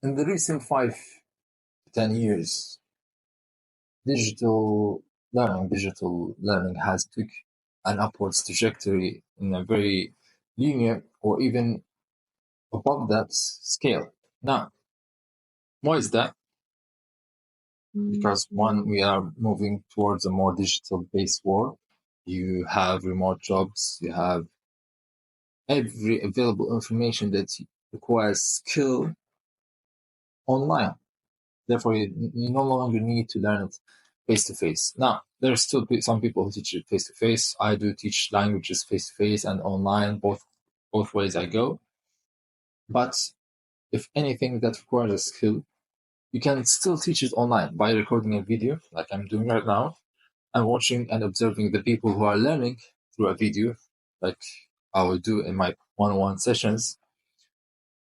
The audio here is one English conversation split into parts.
in the recent 5 to 10 years, digital learning has took an upwards trajectory in a very linear or even above that scale. Now, why is that? Because one, we are moving towards a more digital-based world. You have remote jobs, you have every available information that requires skill online. Therefore, you no longer need to learn it face-to-face. Now, there are still some people who teach it face-to-face. I do teach languages face-to-face and online, both ways I go. But if anything that requires a skill, you can still teach it online by recording a video like I'm doing right now and watching and observing the people who are learning through a video like I will do in my one-on-one sessions.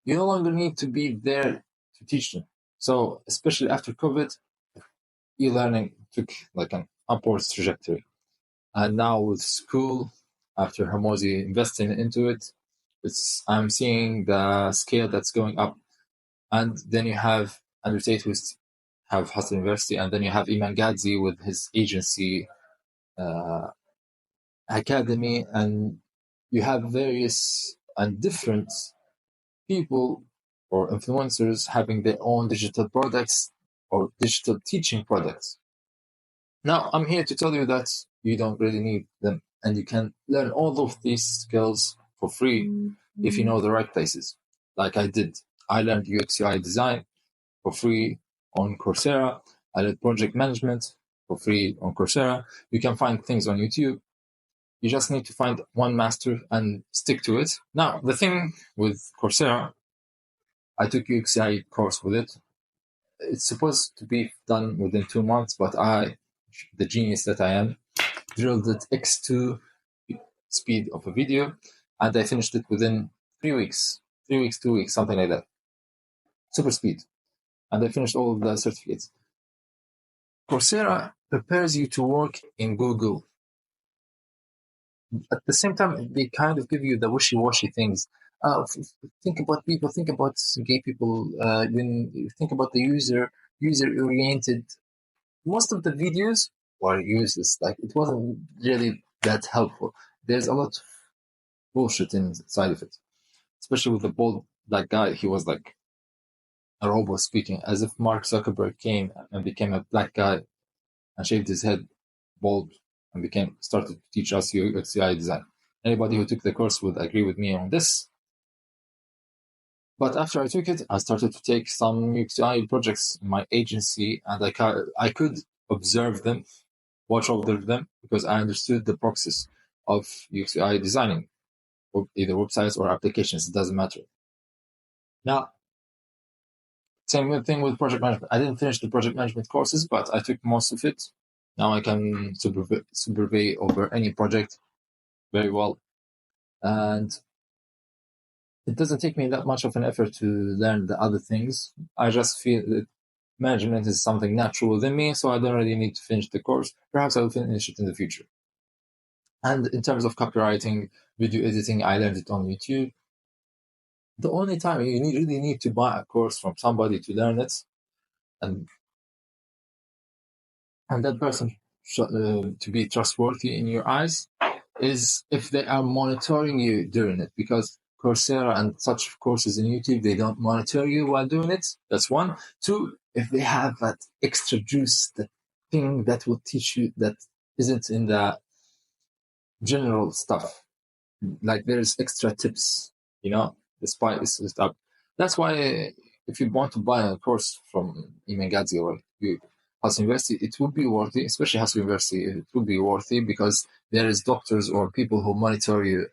You no longer need to be there to teach them. So especially after COVID, e-learning took like an upwards trajectory. And now with school, after Hormozy investing into it, I'm seeing the scale that's going up. And then you have Andrew Tate, who have Hustle University, and then you have Iman Gadzi with his agency academy, and you have various and different people or influencers having their own digital products or digital teaching products. Now, I'm here to tell you that you don't really need them, and you can learn all of these skills for free if you know the right places, like I did. I learned UX/UI design for free on Coursera. I did project management for free on Coursera. You can find things on YouTube. You just need to find one master and stick to it. Now, the thing with Coursera, I took UX/UI course with it. It's supposed to be done within 2 months, but I, the genius that I am, drilled it X2 speed of a video, and I finished it within 3 weeks. 3 weeks, 2 weeks, something like that. Super speed. And I finished all of the certificates. Coursera prepares you to work in Google. At the same time, they kind of give you the wishy-washy things. Think about people, think about gay people, when you think about the user-oriented. Most of the videos were useless. Like, it wasn't really that helpful. There's a lot of bullshit inside of it. Especially with the bald black guy, he was like a robot speaking, as if Mark Zuckerberg came and became a black guy and shaved his head bald and started to teach us UX/UI design. Anybody who took the course would agree with me on this. But after I took it, I started to take some UX/UI projects in my agency, and I could observe them, watch over them, because I understood the process of UX/UI designing, either websites or applications. It doesn't matter. Now, same thing with project management. I didn't finish the project management courses, but I took most of it. Now I can supervise over any project very well. And it doesn't take me that much of an effort to learn the other things. I just feel that management is something natural within me, so I don't really need to finish the course. Perhaps I will finish it in the future. And in terms of copywriting, video editing, I learned it on YouTube. The only time you really need to buy a course from somebody to learn it, and that person to be trustworthy in your eyes, is if they are monitoring you during it, because Coursera and such courses in YouTube, they don't monitor you while doing it. That's one. Two, if they have that extra juice, that thing that will teach you that isn't in the general stuff. Like, there's extra tips, the spice stuff. That's why if you want to buy a course from Iman Gadzi or Hustle University, it would be worthy, especially Hustle University, it would be worthy because there is doctors or people who monitor you,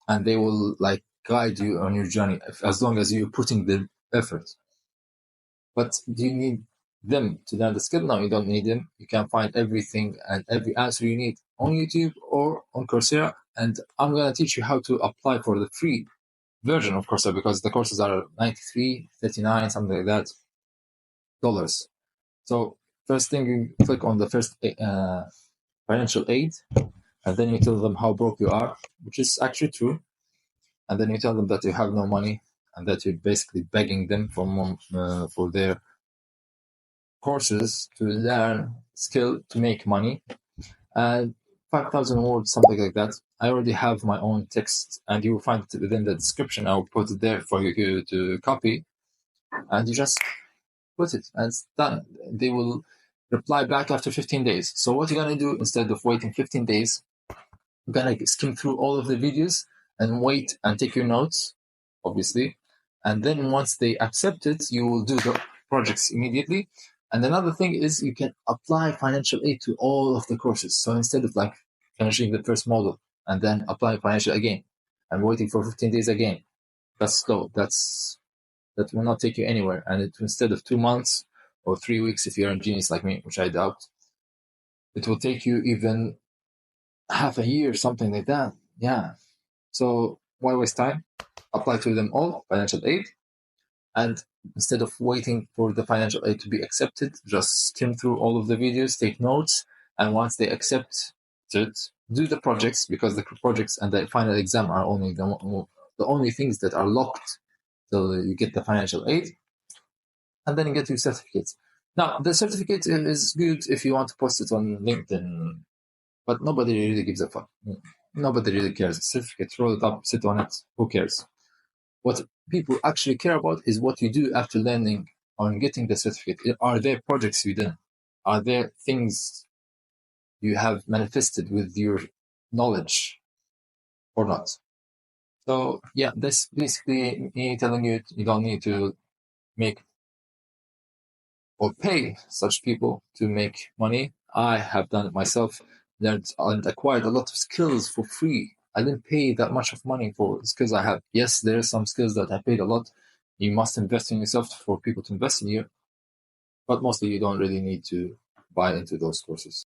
and they will guide you on your journey as long as you're putting the effort. But do you need them to learn the skill? No, you don't need them. You can find everything and every answer you need on YouTube or on Coursera, and I'm going to teach you how to apply for the free version of Coursera, because the courses are $93, $39, something like that, dollars. So first thing, you click on the first financial aid, and then you tell them how broke you are, which is actually true. And then you tell them that you have no money and that you're basically begging them for their courses to learn skill to make money. And 5,000 words, something like that. I already have my own text, and you will find it within the description. I'll put it there for you to copy, and you just put it, and it's done. They will reply back after 15 days. So what you're going to do, instead of waiting 15 days, you're going to skim through all of the videos and wait and take your notes, obviously. And then once they accept it, you will do the projects immediately. And another thing is you can apply financial aid to all of the courses. So instead of like finishing the first model and then applying financial again and waiting for 15 days again, that's slow. That will not take you anywhere. And instead of 2 months or 3 weeks, if you're a genius like me, which I doubt, it will take you even half a year, something like that. Yeah. So why waste time? Apply to them all, financial aid. And instead of waiting for the financial aid to be accepted, just skim through all of the videos, take notes, and once they accept it, do the projects, because the projects and the final exam are only the only things that are locked till you get the financial aid, and then you get your certificates. Now, the certificate is good if you want to post it on LinkedIn, but nobody really gives a fuck. Nobody really cares. Certificate, roll it up, sit on it. Who cares? What people actually care about is what you do after learning or getting the certificate. Are there projects you did? Are there things you have manifested with your knowledge or not? So yeah, that's basically me telling you you don't need to make or pay such people to make money. I have done it myself, learned and acquired a lot of skills for free. I didn't pay that much of money for skills I have. Yes, there are some skills that I paid a lot. You must invest in yourself for people to invest in you, but mostly you don't really need to buy into those courses.